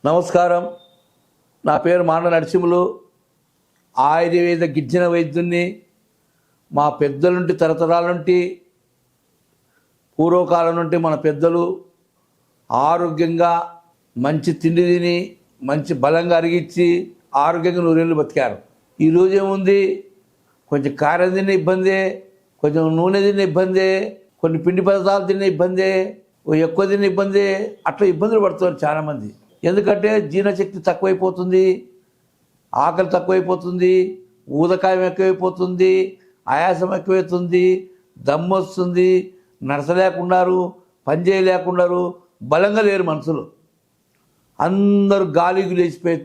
నమస్కారం. నా పేరు మాండ నరసింహులు. ఆయుర్వేద గిరిజన వైద్యుని. మా పెద్దల నుండి తరతరాల నుండి పూర్వకాలం నుండి మన పెద్దలు ఆరోగ్యంగా మంచి తిండి తిని మంచి బలంగా అరిగించి ఆరోగ్యంగా నూరేళ్ళు బతికారు. ఈరోజు ఏముంది, కొంచెం కారం తిన్న ఇబ్బందే, కొంచెం నూనె తిన్న ఇబ్బందే, కొన్ని పిండి పదార్థాలు తిన్న ఇబ్బందే, ఎక్కువ తిన్న ఇబ్బందే. అట్లా ఇబ్బందులు పడుతున్నారు చాలామంది. ఎందుకంటే జీర్ణశక్తి తక్కువైపోతుంది, ఆకలి తక్కువైపోతుంది, ఊదకాయం ఎక్కువైపోతుంది, ఆయాసం ఎక్కువైతుంది, దమ్ము వస్తుంది, నడచలేకున్నారు, పని చేయలేకున్నారు, బలంగా లేరు మనుషులు. అందరూ గాలికి లేచిపోయి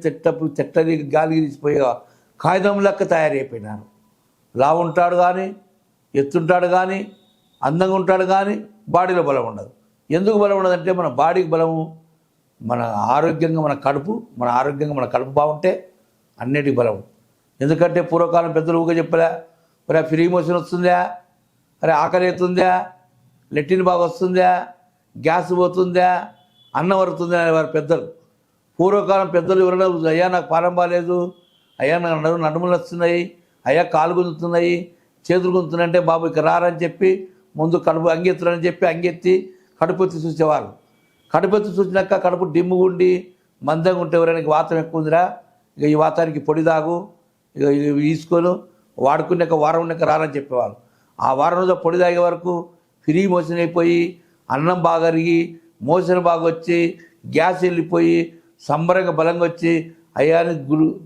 తెట్టని గాలికి లేచిపోయి కాగితం లెక్క తయారైపోయినారు. లావు ఉంటాడు కానీ, ఎత్తుంటాడు కానీ, అందంగా ఉంటాడు కానీ బాడీలో బలం ఉండదు. ఎందుకు బలం ఉండదంటే మన బాడీకి బలము మన ఆరోగ్యంగా మన కడుపు బాగుంటే అన్నిటికి బలం. ఎందుకంటే పూర్వకాలం పెద్దలు ఊగా చెప్పలే, మరి ఫ్రీ మోషన్ వస్తుందా, అరే ఆకలి అవుతుందా, లెట్టిన్ బాగా వస్తుందా, గ్యాస్ పోతుందా, అన్నం వరుతుందా అనే వారు పెద్దలు. పూర్వకాలం పెద్దలు ఎవరైనా అయ్యా నాకు పానం బాగాలేదు, అయ్యా నాకు నడుములు వస్తున్నాయి, అయ్యా కాలు గుంజుతున్నాయి, చేతులు గుంజుతున్నాయంటే బాబు ఇక రారని చెప్పి ముందు కడుపు అంగెత్తురని చెప్పి అంగెత్తి కడుపు ఎత్తి చూసేవారు. కడుపు ఎత్తి చూసినాక కడుపు డిమ్ముగుండి మందంగా ఉంటే ఎవరైనా వాతం ఎక్కువ ఉందిరా, ఇక ఈ వాతానికి పొడి తాగు, ఇక తీసుకొని వాడుకున్నాక వారం ఉన్నాక రారని చెప్పేవాళ్ళు. ఆ వారం రోజు పొడి తాగే వరకు ఫ్రీ మోషన్ అయిపోయి అన్నం బాగా అరిగి మోషన్ బాగా వచ్చి గ్యాస్ వెళ్ళిపోయి సంబరంగా బలంగా వచ్చి అయ్యాని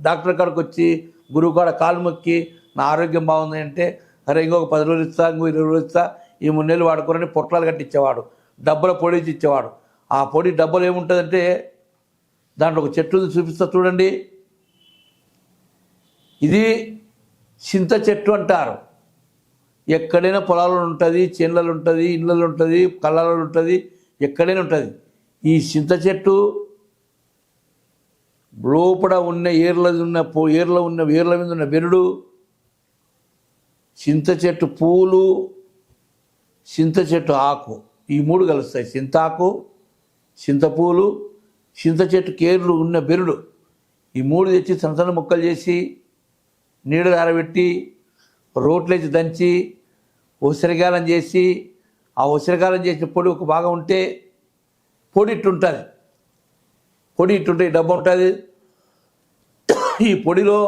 డాక్టర్ కాడికి వచ్చి గురువు కాడ కాలు మొక్కి నా ఆరోగ్యం బాగుంది అంటే, అరే ఇంకొక 10 రోజులు ఇస్తా, ఇంకో 20 రోజులు ఇస్తా, ఈ 3 నెలలు వాడుకోరని పొట్లాలు కట్టించేవాడు, డబ్బుల పొడి ఇచ్చేవాడు. ఆ పొడి డబ్బులు ఏముంటుందంటే దాంట్లో ఒక చెట్టు చూపిస్తా చూడండి, ఇది చింత చెట్టు అంటారు. ఎక్కడైనా పొలాలలో ఉంటుంది, చేనులలో ఉంటుంది, ఇళ్ళలో ఉంటుంది, కళ్ళలో ఉంటుంది, ఎక్కడైనా ఉంటుంది. ఈ చింత చెట్టు లోపల ఉన్న ఏర్ల మీద ఉన్న బెరుడు, చింత చెట్టు పూలు, చింత చెట్టు ఆకు, ఈ 3 కలుస్తాయి. చింతాకు, చింతపూలు, చింత చెట్టు కేర్లు ఉన్న బెరుడు, ఈ 3 తెచ్చి సన్న సన్న ముక్కలు చేసి నీడలు ఆరబెట్టి రోట్లేసి దంచి ఉసిరికాయలం చేసి, ఆ ఉసిరికాయలం చేసిన పొడి ఒక భాగం ఉంటే పొడి ఇట్టుంటుంది, ఈ డబ్బా ఉంటుంది. ఈ పొడిలో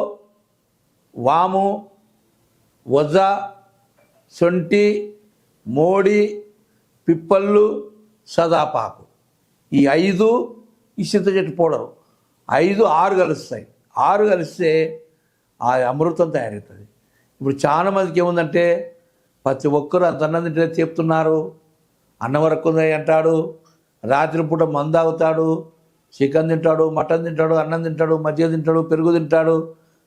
వాము, వజ, సొంటి, మోడి, పిప్పళ్ళు, సదాపాకు, ఈ 5 ఈ చింత చెట్టు పౌడరు 6 కలుస్తాయి. 6 కలిస్తే ఆ అమృతం తయారవుతుంది. ఇప్పుడు చాలా మందికి ఏముందంటే ప్రతి ఒక్కరు అంత అన్నం తింటే చెప్తున్నారు, అన్నం వరకు ఉంది అంటాడు, రాత్రిపూట మందు తాగుతాడు, చికెన్ తింటాడు, మటన్ తింటాడు, అన్నం తింటాడు, మజ్జిగ తింటాడు, పెరుగు తింటాడు,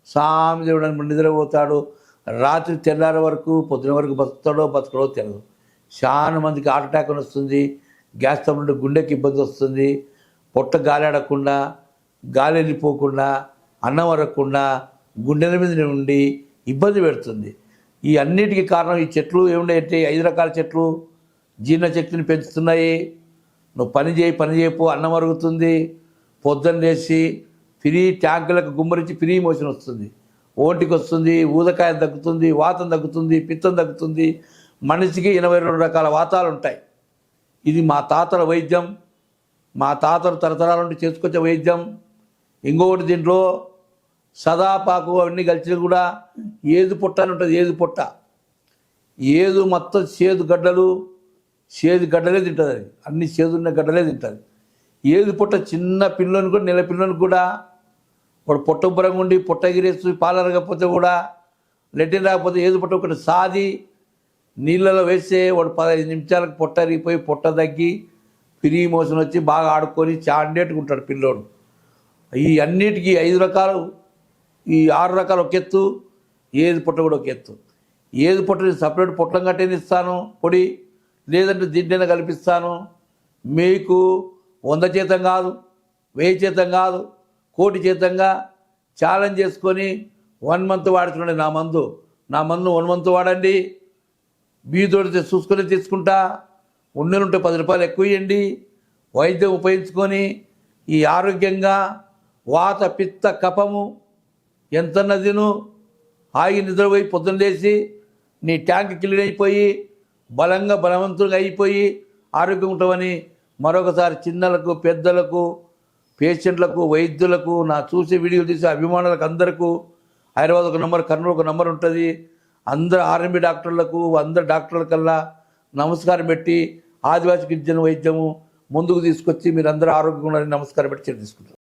సామి దేవుడానికి నిద్రపోతాడు, రాత్రి తెల్లారి వరకు పొద్దున వరకు బతకడో తెలియదు. చాలా మందికి హార్ట్ అటాక్ వస్తుంది, గ్యాస్ తమ్ముడు గుండెకి ఇబ్బంది వస్తుంది, పొట్ట గాలి ఆడకుండా, గాలి వెళ్ళిపోకుండా, అన్నం వరకుండా గుండెల మీద ఉండి ఇబ్బంది పెడుతుంది. ఈ అన్నిటికీ కారణం ఈ చెట్లు ఏముండే 5 రకాల చెట్లు జీర్ణశక్తిని పెంచుతున్నాయి. నువ్వు పని చేయపు అన్నం అరుగుతుంది, పొద్దున్న లేచి ఫ్రీ ట్యాంకులకు గుమ్మరించి ఫ్రీ మోషన్ వస్తుంది, ఒంటికి వస్తుంది, ఊదకాయం తగ్గుతుంది, వాతం తగ్గుతుంది, పిత్తం తగ్గుతుంది. మనిషికి 82 రకాల వాతాలు ఉంటాయి. ఇది మా తాతల వైద్యం, మా తాతలు తరతరాల నుండి చేసుకొచ్చే వైద్యం. ఇంకొకటి దీంట్లో సదాపాకు అవన్నీ కలిసి కూడా ఏదు పొట్ట అని ఉంటుంది. ఏదు మొత్తం చేదు గడ్డలే తింటుంది. అది అన్ని చేదున్న గడ్డలే తింటుంది. ఏదు పొట్ట చిన్న పిల్లని కూడా, నెల పిల్లని కూడా వాడు పొట్ట ఉబ్బరంగా ఉండి పొట్ట ఎగిరేసి పాలరగకపోతే కూడా, లెట్టిన్ రాకపోతే ఏదు పొట్ట ఒకటి సాది నీళ్ళలో వేస్తే వాడు 15 నిమిషాలకు పొట్ట అరిగిపోయి పొట్ట తగ్గి ఫ్రీ మోషన్ వచ్చి బాగా ఆడుకొని చాండేట్టుకుంటాడు పిల్లోడు. ఈ అన్నిటికీ 5 రకాలు, ఈ 6 రకాలు ఒక ఎత్తు, ఏది పొట్ట కూడా ఒక ఎత్తు. ఏది పొట్టని సపరేట్ పొట్లం కట్టేది ఇస్తాను పొడి, లేదంటే దీంట్లోనే కల్పిస్తాను. మీకు 100 జీతం కాదు, 1000 జీతం కాదు, 1,00,00,000 జీతంగా ఛాలెంజ్ చేసుకొని 1 మంత్ వాడుతున్నాడు నా మందు 1 మంత్ వాడండి, బీదోడితే చూసుకొని తీసుకుంటా, ఉన్నలుంటే 10 రూపాయలు ఎక్కువ ఇవ్వండి, వైద్యం ఉపయోగించుకొని ఈ ఆరోగ్యంగా వాత పిత్త కఫము ఎంత తిను, ఆగి నిద్రపోయి పొద్దున్న లేచి నీ ట్యాంక్ క్లీన్ అయిపోయి బలంగా బలవంతులుగా అయిపోయి ఆరోగ్యం ఉంటామని మరొకసారి చిన్నలకు పెద్దలకు పేషెంట్లకు వైద్యులకు నా చూసే వీడియోలు తీసే అభిమానులకు అందరికీ హైదరాబాద్ ఒక నంబర్, కర్నూలు ఒక నంబర్ ఉంటుంది. అందరు ఆర్ఎంబి డాక్టర్లకు అందరు డాక్టర్లకల్లా నమస్కారం పెట్టి ఆదివాసి గిరిజన వైద్యము ముందుకు తీసుకొచ్చి మీరు అందరూ ఆరోగ్యంగా ఉండాలని నమస్కారం పెట్టి తీసుకుంటారు.